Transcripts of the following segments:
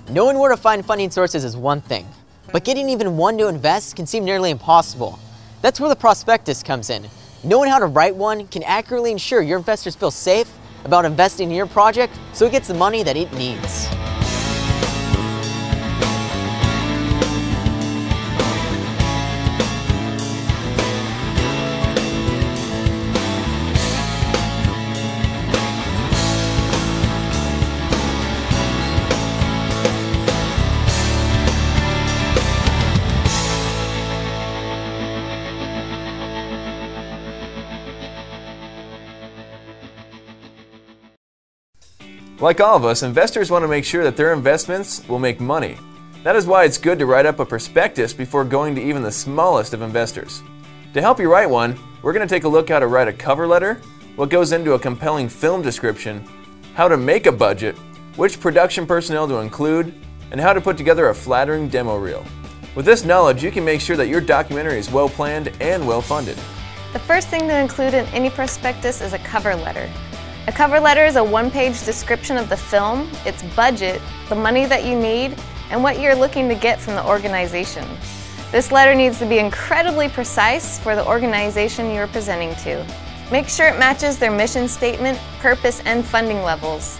Knowing where to find funding sources is one thing, but getting even one to invest can seem nearly impossible. That's where the prospectus comes in. Knowing how to write one can accurately ensure your investors feel safe about investing in your project so it gets the money that it needs. Like all of us, investors want to make sure that their investments will make money. That is why it's good to write up a prospectus before going to even the smallest of investors. To help you write one, we're going to take a look how to write a cover letter, what goes into a compelling film description, how to make a budget, which production personnel to include, and how to put together a flattering demo reel. With this knowledge, you can make sure that your documentary is well planned and well funded. The first thing to include in any prospectus is a cover letter. A cover letter is a one-page description of the film, its budget, the money that you need, and what you're looking to get from the organization. This letter needs to be incredibly precise for the organization you're presenting to. Make sure it matches their mission statement, purpose, and funding levels.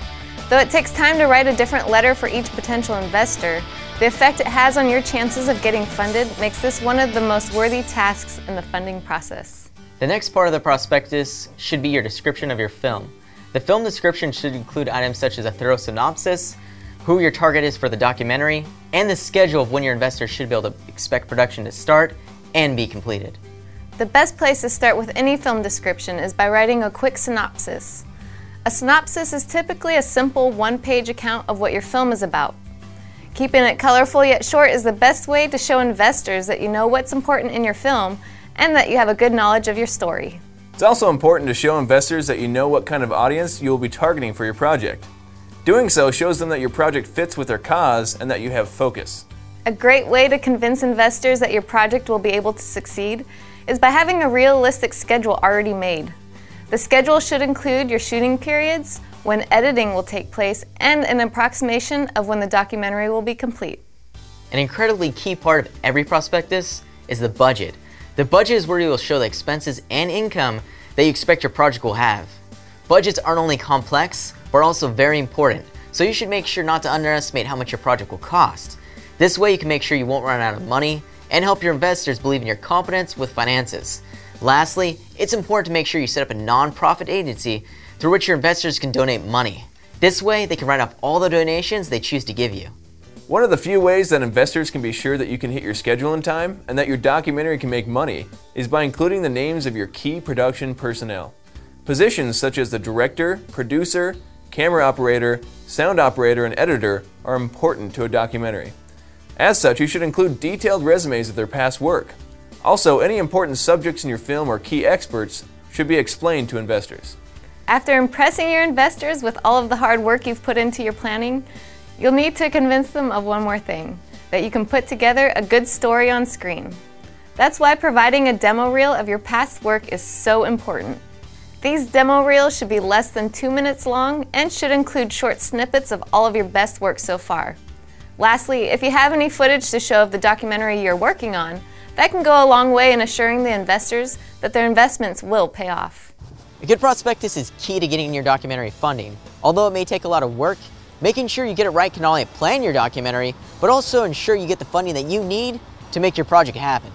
Though it takes time to write a different letter for each potential investor, the effect it has on your chances of getting funded makes this one of the most worthy tasks in the funding process. The next part of the prospectus should be your description of your film. The film description should include items such as a thorough synopsis, who your target is for the documentary, and the schedule of when your investors should be able to expect production to start and be completed. The best place to start with any film description is by writing a quick synopsis. A synopsis is typically a simple one-page account of what your film is about. Keeping it colorful yet short is the best way to show investors that you know what's important in your film and that you have a good knowledge of your story. It's also important to show investors that you know what kind of audience you will be targeting for your project. Doing so shows them that your project fits with their cause and that you have focus. A great way to convince investors that your project will be able to succeed is by having a realistic schedule already made. The schedule should include your shooting periods, when editing will take place, and an approximation of when the documentary will be complete. An incredibly key part of every prospectus is the budget. The budget is where you will show the expenses and income that you expect your project will have. Budgets aren't only complex, but also very important, so you should make sure not to underestimate how much your project will cost. This way you can make sure you won't run out of money and help your investors believe in your competence with finances. Lastly, it's important to make sure you set up a non-profit agency through which your investors can donate money. This way they can write off all the donations they choose to give you. One of the few ways that investors can be sure that you can hit your schedule in time and that your documentary can make money is by including the names of your key production personnel. Positions such as the director, producer, camera operator, sound operator, and editor are important to a documentary. As such, you should include detailed resumes of their past work. Also, any important subjects in your film or key experts should be explained to investors. After impressing your investors with all of the hard work you've put into your planning, you'll need to convince them of one more thing, that you can put together a good story on screen. That's why providing a demo reel of your past work is so important. These demo reels should be less than 2 minutes long and should include short snippets of all of your best work so far. Lastly, if you have any footage to show of the documentary you're working on, that can go a long way in assuring the investors that their investments will pay off. A good prospectus is key to getting your documentary funding. Although it may take a lot of work, making sure you get it right can not only plan your documentary, but also ensure you get the funding that you need to make your project happen.